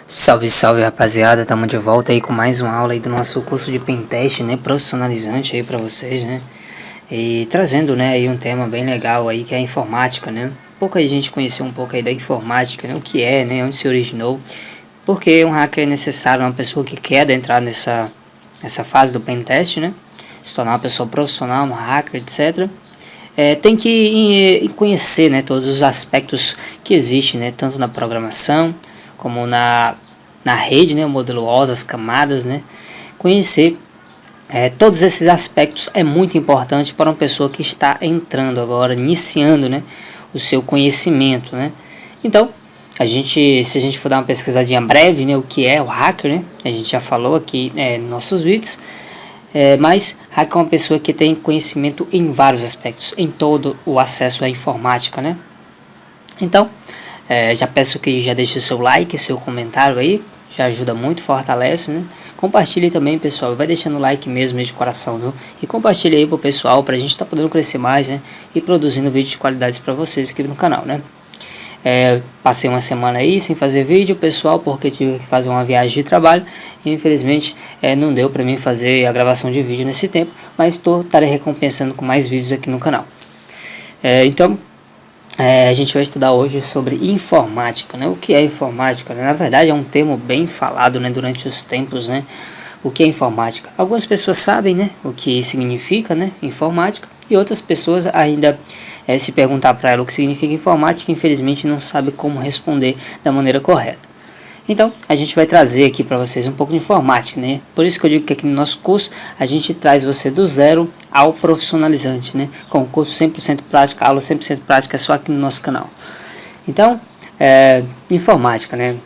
Salve, salve rapaziada, estamos de volta aí com mais uma aula aí do nosso curso de Pentest, né, profissionalizante aí para vocês, né, e trazendo, né, aí um tema bem legal aí que é a informática, né, pouca gente conheceu um pouco aí da informática, né, o que é, né, onde se originou, porque um hacker é necessário, uma pessoa que quer adentrar nessa fase do Pentest, né, se tornar uma pessoa profissional, um hacker, etc., tem que conhecer, né, todos os aspectos que existem, né, tanto na programação como na rede, né, o modelo OS, as camadas, né, conhecer todos esses aspectos é muito importante para uma pessoa que está entrando agora, iniciando, né, o seu conhecimento, né. Então, se a gente for dar uma pesquisadinha breve, né, o que é o hacker, né, a gente já falou aqui nos nossos vídeos. Mas hacker é uma pessoa que tem conhecimento em vários aspectos, em todo o acesso à informática, né? Então, já peço que já deixe seu like, seu comentário aí, já ajuda muito, fortalece, né? Compartilhe também, pessoal, vai deixando o like mesmo de coração, viu? E compartilhe aí pro pessoal, pra gente estar podendo crescer mais, né? E produzindo vídeos de qualidade para vocês aqui no canal, né? Passei uma semana aí sem fazer vídeo, pessoal, porque tive que fazer uma viagem de trabalho e infelizmente não deu para mim fazer a gravação de vídeo nesse tempo, mas estarei recompensando com mais vídeos aqui no canal. Então, a gente vai estudar hoje sobre informática, né? O que é informática, né? Na verdade é um termo bem falado, né, durante os tempos, né? O que é informática? Algumas pessoas sabem, né, o que significa, né, informática, e outras pessoas ainda se perguntar para ela o que significa informática, infelizmente não sabe como responder da maneira correta. Então, a gente vai trazer aqui para vocês um pouco de informática, né? Por isso que eu digo que aqui no nosso curso a gente traz você do zero ao profissionalizante, né? Com o curso 100% prática, aula 100% prática, é só aqui no nosso canal. Então, informática, né?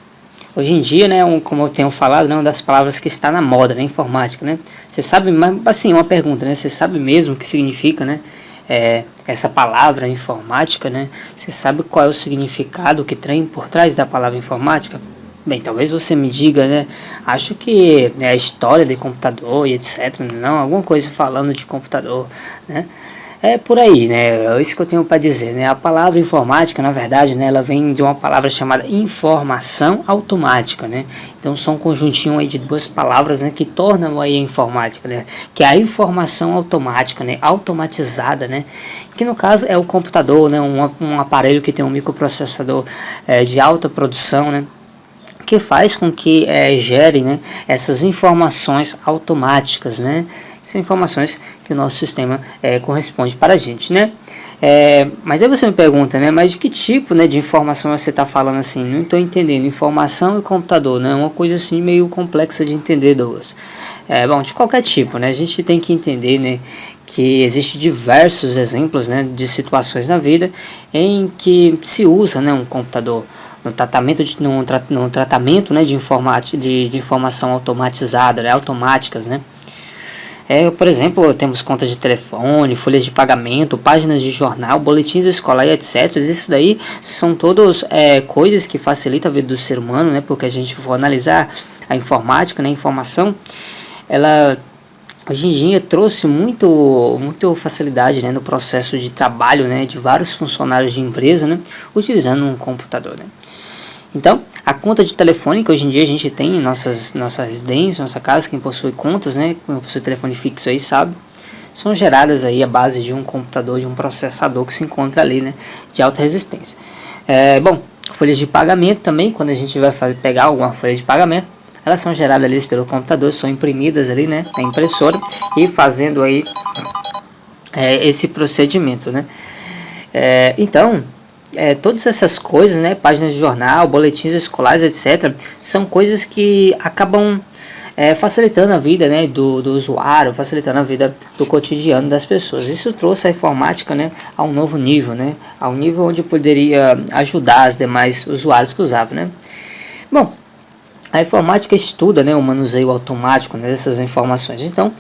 Hoje em dia, né, como eu tenho falado, né, uma das palavras que está na moda, né, informática, né? Você sabe, mas assim, uma pergunta, né? Você sabe mesmo o que significa, né? Essa palavra informática, né? Você sabe qual é o significado que tem por trás da palavra informática? Bem, talvez você me diga, né? Acho que é a história de computador e etc. Não, alguma coisa falando de computador, né? É por aí, né? É isso que eu tenho para dizer, né? A palavra informática, na verdade, né, ela vem de uma palavra chamada informação automática, né? Então são um conjuntinho aí de duas palavras, né, que tornam aí a informática, né? Que é a informação automática, né? Automatizada, né? Que no caso é o computador, né? Um aparelho que tem um microprocessador de alta produção, né? Que faz com que gere, né, essas informações automáticas, né? São informações que o nosso sistema corresponde para a gente, né? Mas aí você me pergunta, né? Mas de que tipo, né, de informação você está falando assim? Não estou entendendo. Informação e computador, né? Uma coisa assim meio complexa de entender, Douglas. Bom, de qualquer tipo, né? A gente tem que entender, né, que existem diversos exemplos, né, de situações na vida em que se usa, né, um computador no tratamento, né, de informação automatizada, né, automáticas, né? Por exemplo, temos contas de telefone, folhas de pagamento, páginas de jornal, boletins escolares, etc. Isso daí são todas coisas que facilitam a vida do ser humano, né? Porque a gente for analisar a informática, né, a informação, ela hoje em dia trouxe muito facilidade, né, no processo de trabalho, né, de vários funcionários de empresa, né, utilizando um computador, né. Então, a conta de telefone que hoje em dia a gente tem em nossa residência, nossa casa, quem possui contas, né, quem possui telefone fixo aí sabe, são geradas aí à base de um computador, de um processador que se encontra ali, né, de alta resistência. Bom, folhas de pagamento também, quando a gente vai pegar alguma folha de pagamento, elas são geradas ali pelo computador, são imprimidas ali, né, na impressora e fazendo aí esse procedimento, né. Então, todas essas coisas, né, páginas de jornal, boletins escolares, etc., são coisas que acabam facilitando a vida, né, do usuário, facilitando a vida do cotidiano das pessoas. Isso trouxe a informática, né, a um novo nível, né, a um nível onde poderia ajudar os demais usuários que usavam, né. Bom, a informática estuda, né, o manuseio automático, né, dessas informações. Então,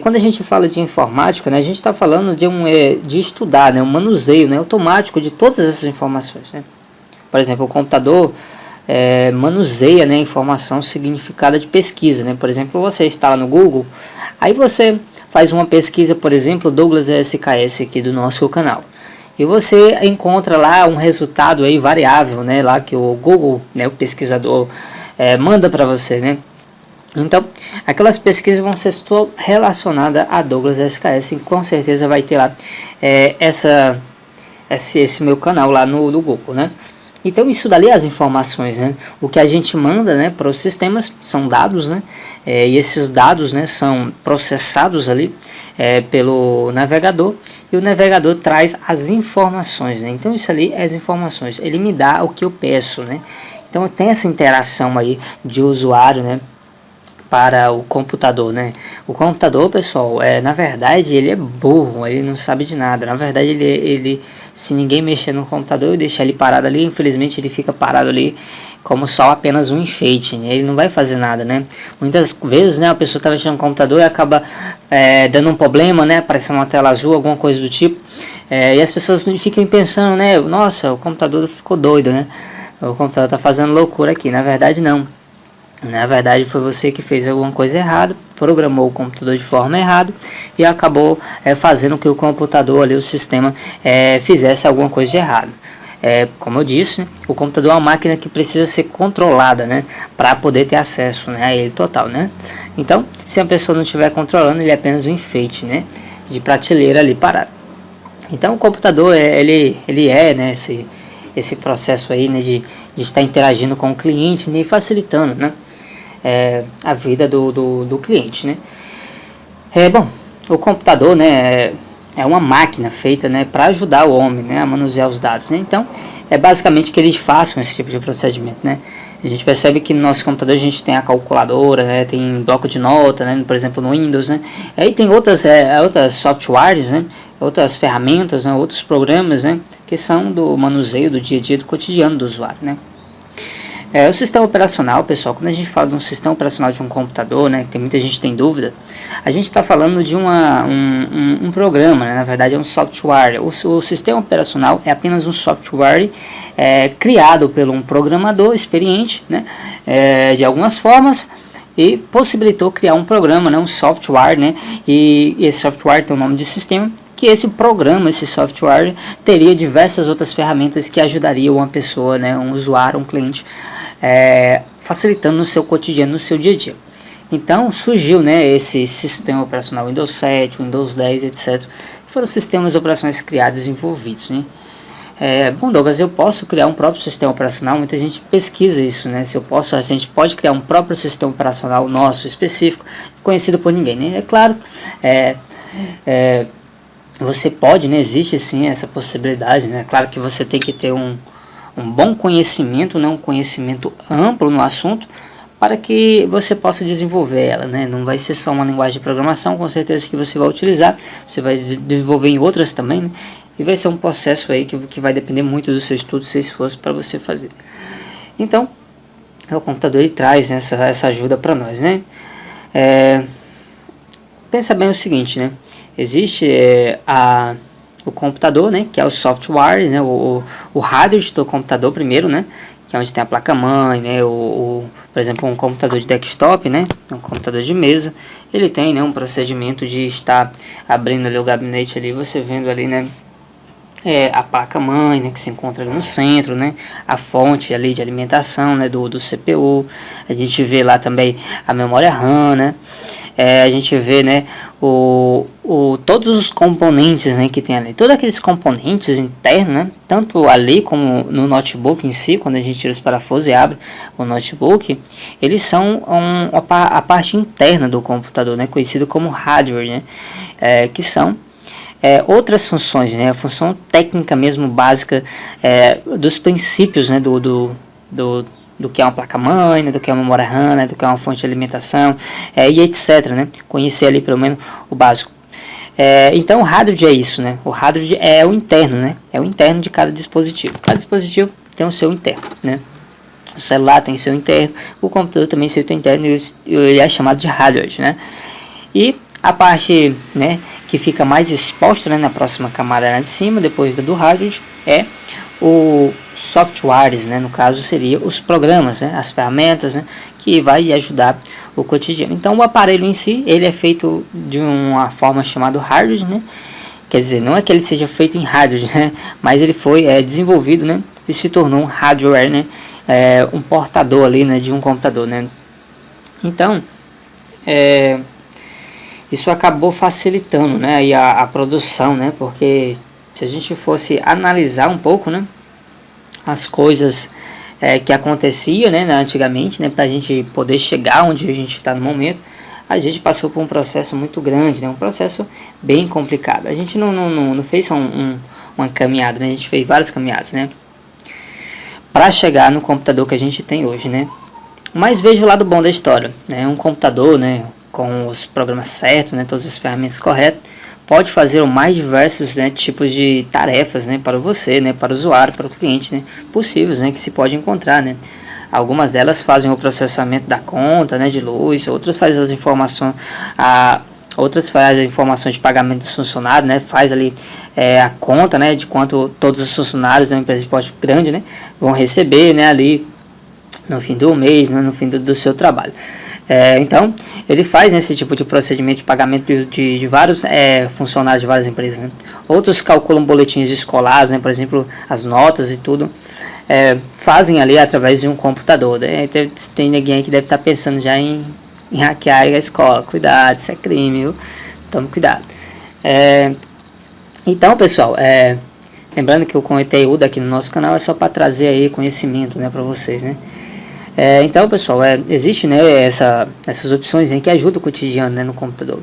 quando a gente fala de informática, né, a gente está falando de estudar, né, o manuseio, né, automático de todas essas informações, né. Por exemplo, o computador manuseia, né, informação significada de pesquisa, né. Por exemplo, você está lá no Google, aí você faz uma pesquisa, por exemplo, Douglas SKS aqui do nosso canal. E você encontra lá um resultado aí variável, né, lá que o Google, né, o pesquisador manda para você, né? Então, aquelas pesquisas vão ser relacionadas a Douglas SKS, e com certeza vai ter lá esse meu canal lá no Google, né? Então isso dali é as informações, né? O que a gente manda, né, para os sistemas são dados, né? E esses dados, né, são processados ali pelo navegador, e o navegador traz as informações, né? Então isso ali é as informações. Ele me dá o que eu peço, né? Então tem essa interação aí de usuário, né, para o computador, né? O computador, pessoal, na verdade, ele é burro, ele não sabe de nada. Na verdade, ele se ninguém mexer no computador e deixar ele parado ali, infelizmente ele fica parado ali como só apenas um enfeite, né? Ele não vai fazer nada, né? Muitas vezes, né, a pessoa está mexendo no computador e acaba dando um problema, né? Aparecendo uma tela azul, alguma coisa do tipo. E as pessoas ficam pensando, né? Nossa, o computador ficou doido, né? O computador está fazendo loucura aqui. Na verdade, não. Na verdade foi você que fez alguma coisa errada, programou o computador de forma errada e acabou fazendo que o computador ali, o sistema, fizesse alguma coisa de errado. Como eu disse, né, o computador é uma máquina que precisa ser controlada, né, para poder ter acesso, né, a ele total, né. Então, se a pessoa não estiver controlando, ele é apenas um enfeite, né, de prateleira ali parado. Então o computador ele né, esse processo aí, né, de estar interagindo com o cliente, né, e facilitando, né, a vida do cliente, né. Bom, o computador, né, é uma máquina feita, né, para ajudar o homem, né, a manusear os dados, né. Então é basicamente que eles façam esse tipo de procedimento, né. A gente percebe que no nosso computador a gente tem a calculadora, né, tem bloco de nota, né, por exemplo no Windows, né. Aí tem outras softwares, né, outras ferramentas, né, outros programas, né, que são do manuseio do dia a dia, do cotidiano do usuário, né. O sistema operacional, pessoal, quando a gente fala de um sistema operacional de um computador, né, que tem muita gente que tem dúvida, a gente está falando de um programa, né, na verdade é um software. O sistema operacional é apenas um software criado por um programador experiente, né, de algumas formas, e possibilitou criar um programa, né, um software, né, e esse software tem o nome de sistema, que esse programa, esse software, teria diversas outras ferramentas que ajudariam uma pessoa, né, um usuário, um cliente, facilitando no seu cotidiano, no seu dia a dia. Então surgiu, né, esse sistema operacional Windows 7, Windows 10, etc. Que foram sistemas operacionais criados e desenvolvidos, né. Bom, Douglas, eu posso criar um próprio sistema operacional? Muita gente pesquisa isso, né? Se a gente pode criar um próprio sistema operacional nosso, específico, conhecido por ninguém, né? É claro, você pode, né? Existe sim essa possibilidade, né? Claro que você tem que ter um bom conhecimento, né? Um conhecimento amplo no assunto, para que você possa desenvolver ela, né? Não vai ser só uma linguagem de programação, com certeza que você vai utilizar, você vai desenvolver em outras também, né? E vai ser um processo aí que vai depender muito do seu estudo, do seu esforço para você fazer. Então, o computador ele traz essa ajuda para nós, né? Pensa bem o seguinte, né? Existe o computador, né? Que é o software, né? O hardware do computador primeiro, né? Que é onde tem a placa-mãe, né? Por exemplo, um computador de desktop, né? Um computador de mesa, ele tem, né, um procedimento de estar abrindo ali o gabinete ali, você vendo ali, né? A placa-mãe, né, que se encontra ali no centro, né, a fonte ali de alimentação, né, do CPU. A gente vê lá também a memória RAM, né, a gente vê, né, todos os componentes, né, que tem ali, todos aqueles componentes internos, né, tanto ali como no notebook em si, quando a gente tira os parafusos e abre o notebook, eles são a parte interna do computador, né, conhecido como hardware, né, que são outras funções, né, a função técnica mesmo básica dos princípios, né, do que é uma placa-mãe, né, do que é uma memória RAM, né, do que é uma fonte de alimentação, e etc, né, conhecer ali pelo menos o básico. Então o hardware é isso, né, o hardware é o interno, né, é o interno de cada dispositivo. Cada dispositivo tem o seu interno, né. O celular tem seu interno, o computador também tem seu interno, e ele é chamado de hardware, né. E a parte, né, que fica mais exposta, né, na próxima camada lá de cima, depois do hardware, é o softwares, né, no caso seria os programas, né, as ferramentas, né, que vai ajudar o cotidiano. Então o aparelho em si, ele é feito de uma forma chamada hardware, né, quer dizer, não é que ele seja feito em hardware, né, mas ele foi desenvolvido, né, e se tornou um hardware, né, um portador ali, né, de um computador, né. Então, isso acabou facilitando, né, aí a produção, né, porque se a gente fosse analisar um pouco, né, as coisas que aconteciam, né, antigamente, né, para a gente poder chegar onde a gente está no momento, a gente passou por um processo muito grande, né, um processo bem complicado. A gente não fez só uma caminhada, né, a gente fez várias caminhadas, né, para chegar no computador que a gente tem hoje, né. Mas vejo o lado bom da história, né, um computador, né, com os programas certos, né, todas as ferramentas corretas, pode fazer o mais diversos, né, tipos de tarefas, né, para você, né, para o usuário, para o cliente, né, possíveis, né, que se pode encontrar, né. Algumas delas fazem o processamento da conta, né, de luz, outras fazem as informações, outras fazem as informações de pagamento dos funcionários, né, faz ali a conta, né, de quanto todos os funcionários da empresa de porte grande, né, vão receber, né, ali no fim do mês, né, no fim do seu trabalho. Então, ele faz esse tipo de procedimento de pagamento de vários funcionários de várias empresas, né? Outros calculam boletins escolares, né? Por exemplo, as notas e tudo, fazem ali através de um computador, né? Tem ninguém aí que deve estar pensando já em hackear a escola. Cuidado, isso é crime, viu? Tome cuidado. Então, pessoal, lembrando que o conteúdo aqui no nosso canal é só para trazer aí conhecimento, né, para vocês, né? Então, pessoal, existe, né, essas opções, né, que ajudam o cotidiano, né, no computador.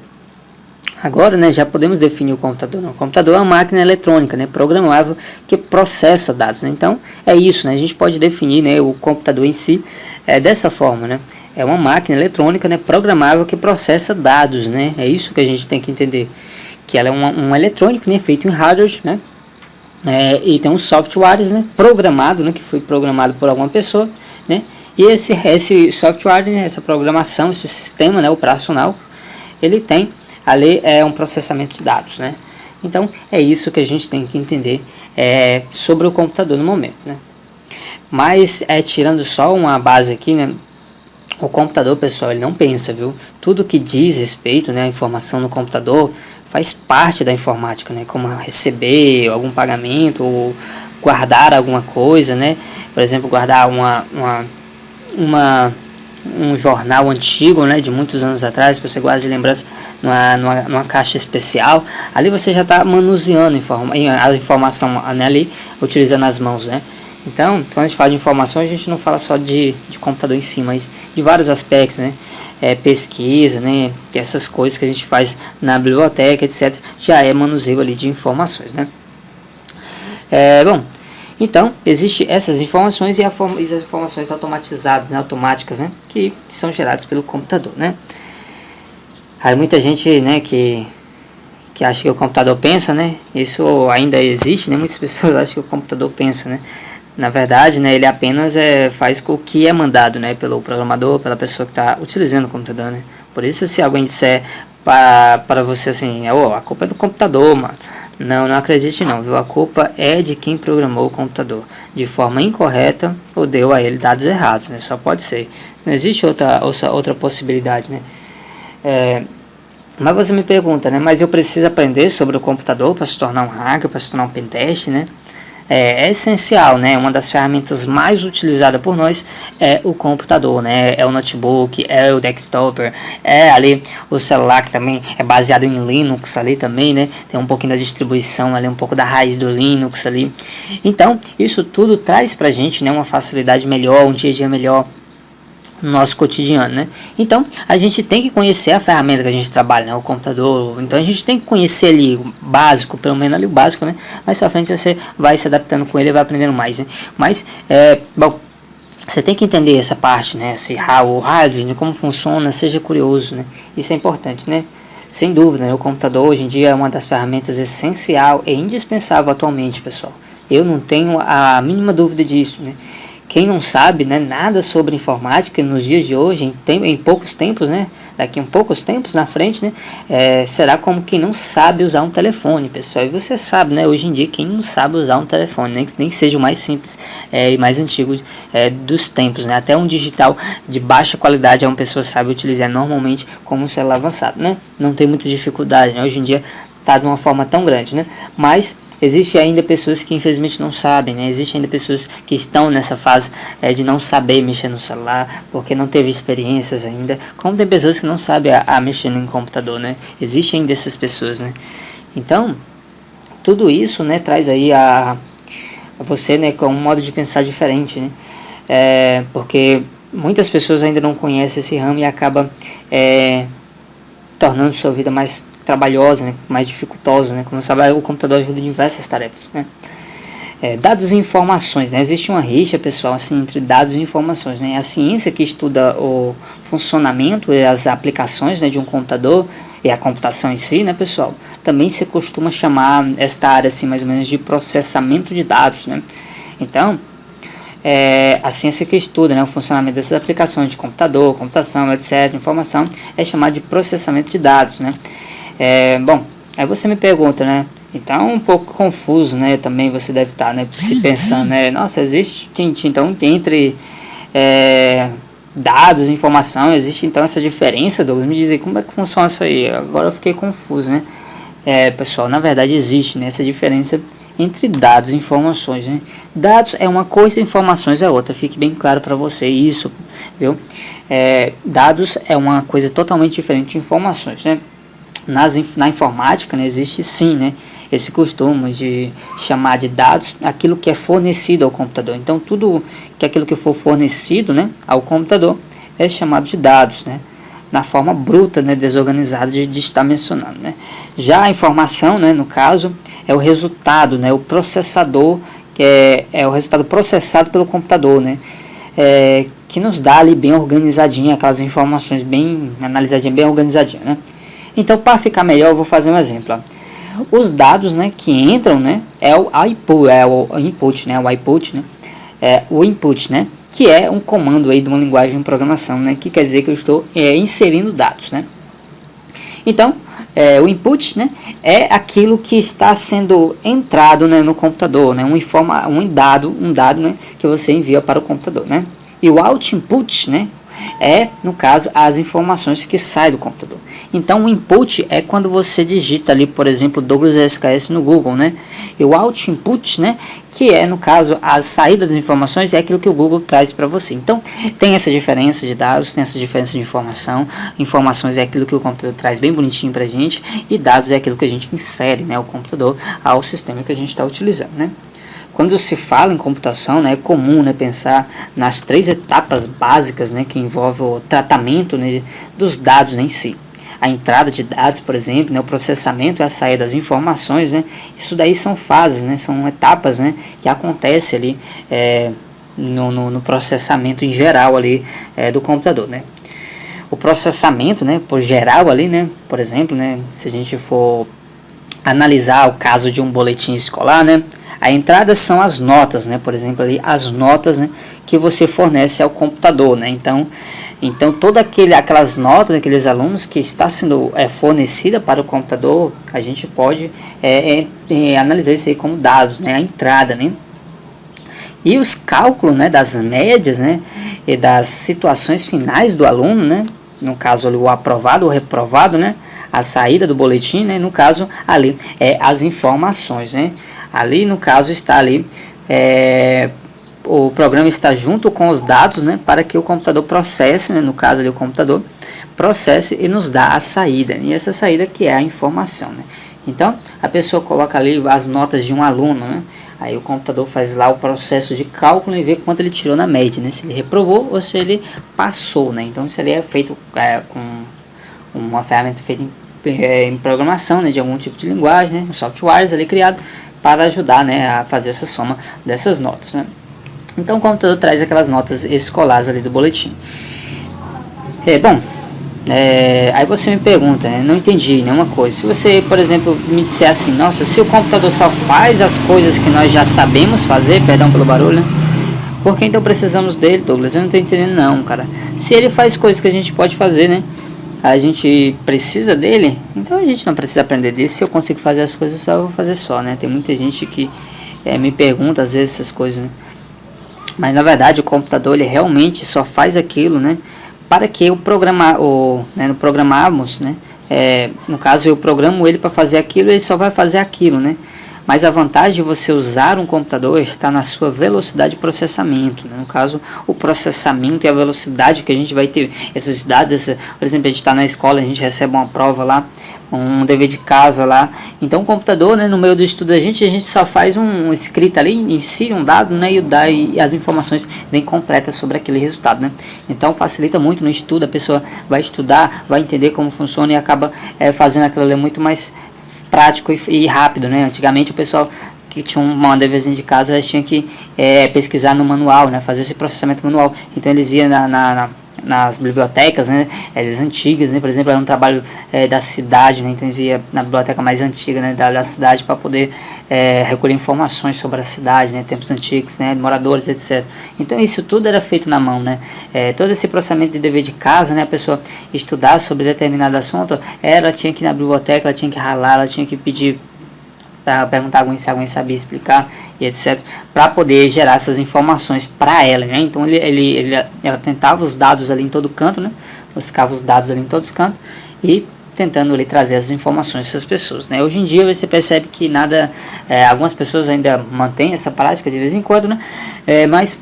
Agora, né, já podemos definir o computador. O computador é uma máquina eletrônica, né, programável, que processa dados, né? Então, é isso, né? A gente pode definir, né, o computador em si dessa forma, né? É uma máquina eletrônica, né, programável que processa dados, né? É isso que a gente tem que entender, que ela é um eletrônico, né, feito em hardware, né? E tem um software, né, programado, né, que foi programado por alguma pessoa, né? E esse software, né, essa programação, esse sistema, né, operacional, ele tem ali um processamento de dados, né? Então é isso que a gente tem que entender sobre o computador no momento, né? Mas tirando só uma base aqui, né? O computador, pessoal, ele não pensa, viu? Tudo que diz respeito, né, à informação no computador faz parte da informática, né? Como receber algum pagamento ou guardar alguma coisa, né? Por exemplo, guardar um jornal antigo, né, de muitos anos atrás, para você guardar de lembrança numa caixa especial. Ali você já está manuseando a informação, né, ali, utilizando as mãos, né. Então, quando a gente fala de informação, a gente não fala só de computador em si, mas de vários aspectos, né, pesquisa, né, que essas coisas que a gente faz na biblioteca, etc., já é manuseio ali de informações, né. Bom, então, existem essas informações e as informações automatizadas, né, automáticas, né, que são geradas pelo computador, né. Aí muita gente, né, que acha que o computador pensa, né, isso ainda existe, né, muitas pessoas acham que o computador pensa, né. Na verdade, né, ele apenas faz o que é mandado, né, pelo programador, pela pessoa que está utilizando o computador, né. Por isso, se alguém disser para você assim, a culpa é do computador, mano, não acredite não, viu? A culpa é de quem programou o computador de forma incorreta ou deu a ele dados errados, né? Só pode ser. Não existe outra possibilidade, né? Mas você me pergunta, né? Mas eu preciso aprender sobre o computador para se tornar um hacker, para se tornar um pentest, né? É essencial, né? Uma das ferramentas mais utilizadas por nós é o computador, né? É o notebook, é o desktop, é ali o celular, que também é baseado em Linux ali também, né? Tem um pouquinho da distribuição ali, um pouco da raiz do Linux ali. Então, isso tudo traz pra gente, né, uma facilidade melhor, um dia a dia melhor no nosso cotidiano, né? Então, a gente tem que conhecer a ferramenta que a gente trabalha, né? O computador. Então, a gente tem que conhecer ali o básico, pelo menos ali o básico, né? Mais pra frente você vai se adaptando com ele e vai aprendendo mais, né? Mas, bom, você tem que entender essa parte, né? O hardware, né? Como funciona, seja curioso, né? Isso é importante, né? Sem dúvida, né? O computador hoje em dia é uma das ferramentas essencial e indispensável atualmente, pessoal. Eu não tenho a mínima dúvida disso, né? Quem não sabe, né, nada sobre informática nos dias de hoje, em poucos tempos, né, daqui a poucos tempos na frente, né, será como quem não sabe usar um telefone, pessoal. E você sabe, né, hoje em dia, quem não sabe usar um telefone, né, que nem seja o mais simples e mais antigo dos tempos, né, até um digital de baixa qualidade, uma pessoa sabe utilizar normalmente como um celular avançado, né, não tem muita dificuldade, né, hoje em dia está de uma forma tão grande, né, mas Existem ainda pessoas que infelizmente não sabem, né? Existem ainda pessoas que estão nessa fase de não saber mexer no celular, porque não teve experiências ainda. Como tem pessoas que não sabem a mexer no computador, né? Existem ainda essas pessoas, né? Então, tudo isso, né, traz aí a você, né, com um modo de pensar diferente, né? Porque muitas pessoas ainda não conhecem esse ramo e acaba tornando sua vida mais trabalhosa, né, mais dificultosa, né? Como você sabe, o computador ajuda em diversas tarefas, né? Dados e informações, né? Existe uma rixa, pessoal, assim, entre dados e informações, né? A ciência que estuda o funcionamento e as aplicações, né, de um computador e a computação em si, né, pessoal, também se costuma chamar esta área, assim, mais ou menos, de processamento de dados, né? Então, a ciência que estuda, né, o funcionamento dessas aplicações de computador, computação, etc., informação, é chamada de processamento de dados, né? Bom, aí você me pergunta, né? Então, um pouco confuso, né? Também você deve estar, né, se pensando, né? Nossa, existe, então, entre dados e informação, existe então essa diferença, Douglas? Me diz aí, como é que funciona isso aí? Agora eu fiquei confuso, né? Pessoal, na verdade existe, né, essa diferença entre dados e informações, né? Dados é uma coisa, informações é outra, fique bem claro para você isso, viu? Dados é uma coisa totalmente diferente de informações, né? Na informática, né, existe sim, né, esse costume de chamar de dados aquilo que é fornecido ao computador. Então, tudo que aquilo que for fornecido, né, ao computador é chamado de dados, né, na forma bruta, né, desorganizada de estar mencionando, né. Já a informação, né, no caso, é o resultado, né, o processador, que é o resultado processado pelo computador, né, que nos dá ali bem organizadinha aquelas informações bem analisadinha, bem organizadinha, né. Então, para ficar melhor, eu vou fazer um exemplo. Ó. Os dados, né, que entram, né, é o input, né, o input, né, que é um comando aí de uma linguagem de programação, né, que quer dizer que eu estou inserindo dados, né. Então, o input, né, é aquilo que está sendo entrado, né, no computador, né, um dado, né, que você envia para o computador, né. E o output, né, no caso, as informações que saem do computador. Então, o input é quando você digita ali, por exemplo, Douglas SKS no Google, né? E o output, né, que é, no caso, a saída das informações, é aquilo que o Google traz para você. Então, tem essa diferença de dados, tem essa diferença de informação. Informações é aquilo que o computador traz bem bonitinho para a gente, e dados é aquilo que a gente insere, né, o computador ao sistema que a gente está utilizando, né? Quando se fala em computação, né, é comum, né, pensar nas 3 etapas básicas, né, que envolvem o tratamento, né, dos dados, né, em si. A entrada de dados, por exemplo, né, o processamento e a saída das informações, né, isso daí são fases, né, são etapas, né, que acontecem ali no processamento em geral ali, do computador, né. O processamento, né, por geral ali, né, por exemplo, né, se a gente for analisar o caso de um boletim escolar, né, a entrada são as notas, né, por exemplo, ali, as notas, né, que você fornece ao computador, né, então todas aquelas notas daqueles alunos que está sendo fornecida para o computador, a gente pode analisar isso aí como dados, né, a entrada, né. E os cálculos, né, das médias, né, e das situações finais do aluno, né, no caso ali, o aprovado ou reprovado, né, a saída do boletim, né, no caso ali as informações, né. Ali, no caso, está ali, o programa está junto com os dados, né, para que o computador processe, né, no caso ali o computador, processe e nos dá a saída. E essa saída que é a informação, né. Então, a pessoa coloca ali as notas de um aluno, né, aí o computador faz lá o processo de cálculo e vê quanto ele tirou na média, né, se ele reprovou ou se ele passou, né. Então, isso ali é feito com uma ferramenta feita em programação, né, de algum tipo de linguagem, né, um softwares ali criado para ajudar, né, a fazer essa soma dessas notas, né. Então o computador traz aquelas notas escolares ali do boletim. Aí você me pergunta, né, não entendi nenhuma coisa. Se você, por exemplo, me disser assim, nossa, se o computador só faz as coisas que nós já sabemos fazer, perdão pelo barulho, né, por que então precisamos dele, Douglas? Eu não estou entendendo não, cara. Se ele faz coisas que a gente pode fazer, né, a gente precisa dele, então a gente não precisa aprender disso. Se eu consigo fazer as coisas só, eu vou fazer só, né? Tem muita gente que me pergunta às vezes essas coisas, né? Mas na verdade o computador ele realmente só faz aquilo, né, para que eu programamos, né? No caso eu programo ele para fazer aquilo, ele só vai fazer aquilo, né? Mas a vantagem de você usar um computador está na sua velocidade de processamento, né? No caso, o processamento e a velocidade que a gente vai ter esses dados. Por exemplo, a gente está na escola, a gente recebe uma prova lá, um dever de casa lá. Então o computador, né, no meio do estudo a gente só faz um escrita ali, insere um dado, né, e as informações vêm completas sobre aquele resultado, né? Então facilita muito no estudo, a pessoa vai estudar, vai entender como funciona e acaba fazendo aquilo ali muito mais prático e rápido, né? Antigamente o pessoal que tinha uma deverzinha de casa, eles tinham que pesquisar no manual, né? Fazer esse processamento manual. Então eles iam nas bibliotecas, né, as antigas, né, por exemplo, era um trabalho da cidade, né, então eles iam na biblioteca mais antiga, né, da cidade para poder recolher informações sobre a cidade, né, tempos antigos, né, moradores, etc. Então isso tudo era feito na mão, né, todo esse processamento de dever de casa, né, a pessoa estudar sobre determinado assunto, ela tinha que ir na biblioteca, ela tinha que ralar, ela tinha que pedir para perguntar se alguém sabia explicar e etc, para poder gerar essas informações para ela, né? Então ela tentava os dados ali em todo canto, né? Buscava os dados ali em todos os cantos e tentando ali trazer as informações para as pessoas, né? Hoje em dia você percebe que algumas pessoas ainda mantêm essa prática de vez em quando, né? Mas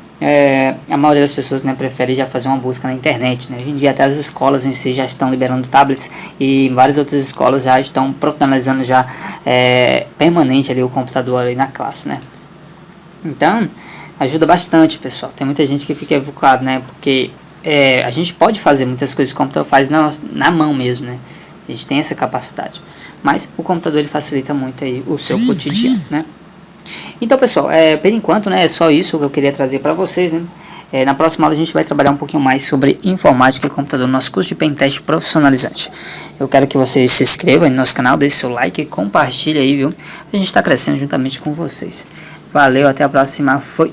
a maioria das pessoas, né, prefere já fazer uma busca na internet, né? Hoje em dia até as escolas em si já estão liberando tablets e várias outras escolas já estão profissionalizando já permanente ali o computador ali na classe, né? Então ajuda bastante, pessoal. Tem muita gente que fica equivocado, né? Porque a gente pode fazer muitas coisas que o computador faz na mão mesmo, né? A gente tem essa capacidade, mas o computador ele facilita muito aí o seu cotidiano, né? Então, pessoal, por enquanto, né, é só isso que eu queria trazer para vocês, né? Na próxima aula a gente vai trabalhar um pouquinho mais sobre informática e computador no nosso curso de Pentest profissionalizante. Eu quero que vocês se inscrevam no nosso canal, deixe seu like e compartilhe aí, viu? A gente está crescendo juntamente com vocês. Valeu, até a próxima, foi!